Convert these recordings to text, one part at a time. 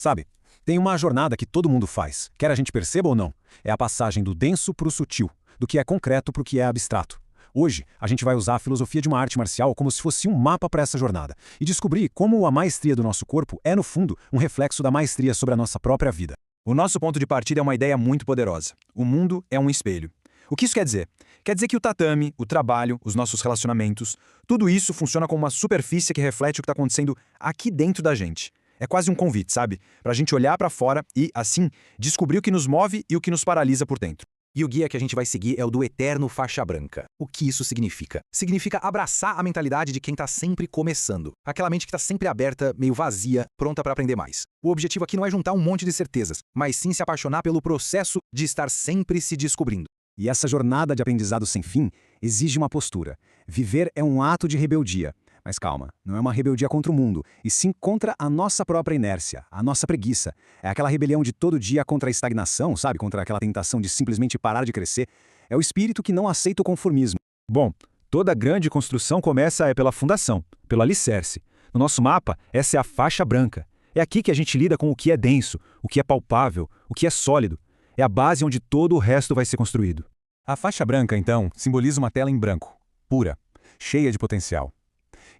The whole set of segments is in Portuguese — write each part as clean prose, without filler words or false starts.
Sabe, tem uma jornada que todo mundo faz, quer a gente perceba ou não. É a passagem do denso para o sutil, do que é concreto para o que é abstrato. Hoje, a gente vai usar a filosofia de uma arte marcial como se fosse um mapa para essa jornada e descobrir como a maestria do nosso corpo é, no fundo, um reflexo da maestria sobre a nossa própria vida. O nosso ponto de partida é uma ideia muito poderosa. O mundo é um espelho. O que isso quer dizer? Quer dizer que o tatame, o trabalho, os nossos relacionamentos, tudo isso funciona como uma superfície que reflete o que está acontecendo aqui dentro da gente. É quase um convite, sabe? Para a gente olhar para fora e, assim, descobrir o que nos move e o que nos paralisa por dentro. E o guia que a gente vai seguir é o do Eterno Faixa Branca. O que isso significa? Significa abraçar a mentalidade de quem está sempre começando. Aquela mente que está sempre aberta, meio vazia, pronta para aprender mais. O objetivo aqui não é juntar um monte de certezas, mas sim se apaixonar pelo processo de estar sempre se descobrindo. E essa jornada de aprendizado sem fim exige uma postura. Viver é um ato de rebeldia. Mas calma, não é uma rebeldia contra o mundo, e sim contra a nossa própria inércia, a nossa preguiça. É aquela rebelião de todo dia contra a estagnação, sabe? Contra aquela tentação de simplesmente parar de crescer. É o espírito que não aceita o conformismo. Bom, toda grande construção começa pela fundação, pelo alicerce. No nosso mapa, essa é a faixa branca. É aqui que a gente lida com o que é denso, o que é palpável, o que é sólido. É a base onde todo o resto vai ser construído. A faixa branca, então, simboliza uma tela em branco, pura, cheia de potencial.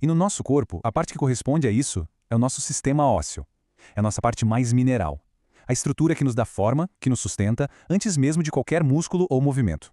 E no nosso corpo, a parte que corresponde a isso é o nosso sistema ósseo. É a nossa parte mais mineral. A estrutura que nos dá forma, que nos sustenta, antes mesmo de qualquer músculo ou movimento.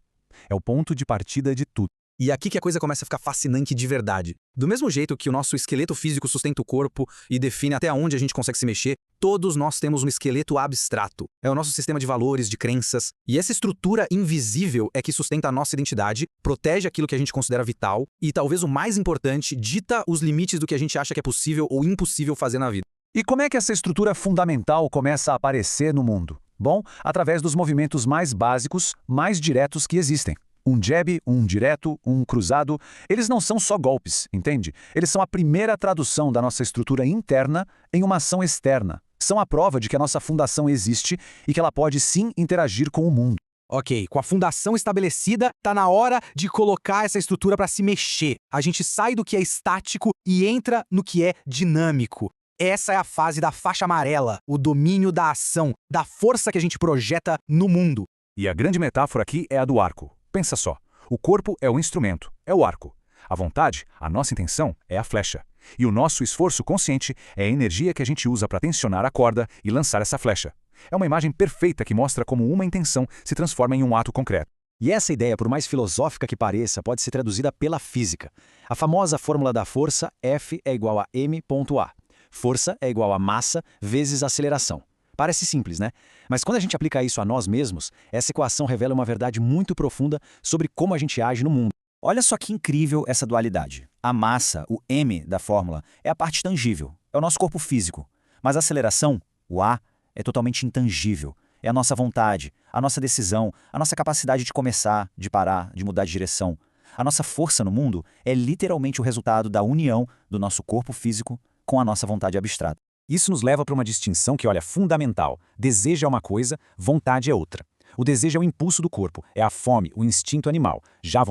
É o ponto de partida de tudo. E aqui que a coisa começa a ficar fascinante de verdade. Do mesmo jeito que o nosso esqueleto físico sustenta o corpo e define até onde a gente consegue se mexer, todos nós temos um esqueleto abstrato. É o nosso sistema de valores, de crenças. E essa estrutura invisível é que sustenta a nossa identidade, protege aquilo que a gente considera vital e, talvez o mais importante, dita os limites do que a gente acha que é possível ou impossível fazer na vida. E como é que essa estrutura fundamental começa a aparecer no mundo? Bom, através dos movimentos mais básicos, mais diretos que existem. Um jab, um direto, um cruzado, eles não são só golpes, entende? Eles são a primeira tradução da nossa estrutura interna em uma ação externa. São a prova de que a nossa fundação existe e que ela pode sim interagir com o mundo. Ok, com a fundação estabelecida, tá na hora de colocar essa estrutura para se mexer. A gente sai do que é estático e entra no que é dinâmico. Essa é a fase da faixa amarela, o domínio da ação, da força que a gente projeta no mundo. E a grande metáfora aqui é a do arco. Pensa só, o corpo é o instrumento, é o arco. A vontade, a nossa intenção, é a flecha. E o nosso esforço consciente é a energia que a gente usa para tensionar a corda e lançar essa flecha. É uma imagem perfeita que mostra como uma intenção se transforma em um ato concreto. E essa ideia, por mais filosófica que pareça, pode ser traduzida pela física. A famosa fórmula da força, F é igual a m.a. Força é igual a massa vezes aceleração. Parece simples, né? Mas quando a gente aplica isso a nós mesmos, essa equação revela uma verdade muito profunda sobre como a gente age no mundo. Olha só que incrível essa dualidade. A massa, o m da fórmula, é a parte tangível, é o nosso corpo físico. Mas a aceleração, o a, é totalmente intangível. É a nossa vontade, a nossa decisão, a nossa capacidade de começar, de parar, de mudar de direção. A nossa força no mundo é literalmente o resultado da união do nosso corpo físico com a nossa vontade abstrata. Isso nos leva para uma distinção que, olha, fundamental. Desejo é uma coisa, vontade é outra. O desejo é o impulso do corpo, é a fome, o instinto animal. Já a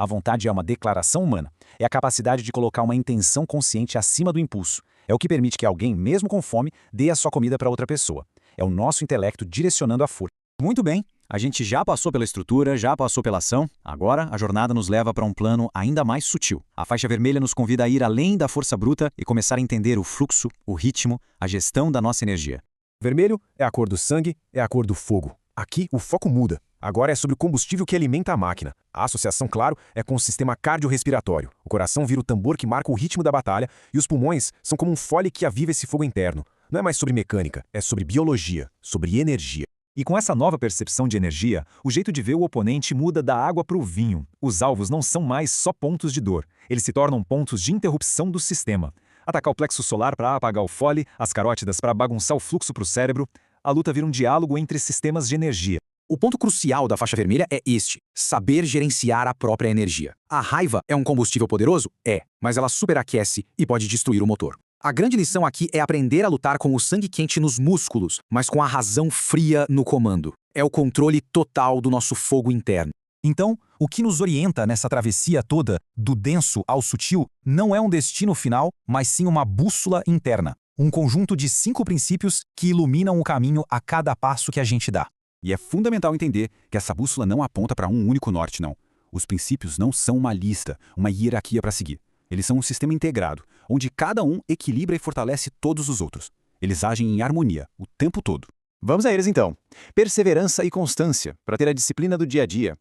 vontade é uma declaração humana. É a capacidade de colocar uma intenção consciente acima do impulso. É o que permite que alguém, mesmo com fome, dê a sua comida para outra pessoa. É o nosso intelecto direcionando a força. Muito bem, a gente já passou pela estrutura, já passou pela ação, agora a jornada nos leva para um plano ainda mais sutil. A faixa vermelha nos convida a ir além da força bruta e começar a entender o fluxo, o ritmo, a gestão da nossa energia. Vermelho é a cor do sangue, é a cor do fogo. Aqui o foco muda. Agora é sobre o combustível que alimenta a máquina. A associação, claro, é com o sistema cardiorrespiratório. O coração vira o tambor que marca o ritmo da batalha e os pulmões são como um fole que aviva esse fogo interno. Não é mais sobre mecânica, é sobre biologia, sobre energia. E com essa nova percepção de energia, o jeito de ver o oponente muda da água para o vinho. Os alvos não são mais só pontos de dor, eles se tornam pontos de interrupção do sistema. Atacar o plexo solar para apagar o fole, as carótidas para bagunçar o fluxo para o cérebro, a luta vira um diálogo entre sistemas de energia. O ponto crucial da faixa vermelha é este: saber gerenciar a própria energia. A raiva é um combustível poderoso? É, mas ela superaquece e pode destruir o motor. A grande lição aqui é aprender a lutar com o sangue quente nos músculos, mas com a razão fria no comando. É o controle total do nosso fogo interno. Então, o que nos orienta nessa travessia toda, do denso ao sutil, não é um destino final, mas sim uma bússola interna. Um conjunto de 5 princípios que iluminam o caminho a cada passo que a gente dá. E é fundamental entender que essa bússola não aponta para um único norte, não. Os princípios não são uma lista, uma hierarquia para seguir. Eles são um sistema integrado, onde cada um equilibra e fortalece todos os outros. Eles agem em harmonia, o tempo todo. Vamos a eles então. Perseverança e constância, para ter a disciplina do dia a dia.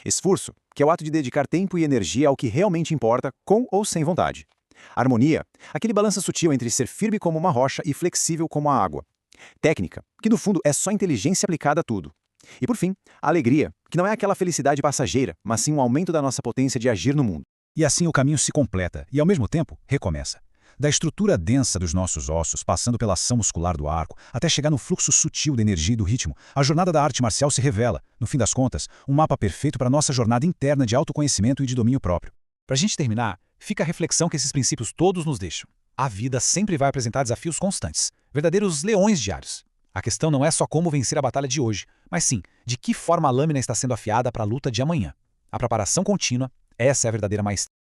Esforço, que é o ato de dedicar tempo e energia ao que realmente importa, com ou sem vontade. Harmonia, aquele balanço sutil entre ser firme como uma rocha e flexível como a água. Técnica, que no fundo é só inteligência aplicada a tudo. E por fim, alegria, que não é aquela felicidade passageira, mas sim um aumento da nossa potência de agir no mundo. E assim o caminho se completa e, ao mesmo tempo, recomeça. Da estrutura densa dos nossos ossos, passando pela ação muscular do arco, até chegar no fluxo sutil da energia e do ritmo, a jornada da arte marcial se revela, no fim das contas, um mapa perfeito para a nossa jornada interna de autoconhecimento e de domínio próprio. Para a gente terminar, fica a reflexão que esses princípios todos nos deixam. A vida sempre vai apresentar desafios constantes, verdadeiros leões diários. A questão não é só como vencer a batalha de hoje, mas sim, de que forma a lâmina está sendo afiada para a luta de amanhã. A preparação contínua, essa é a verdadeira maestria.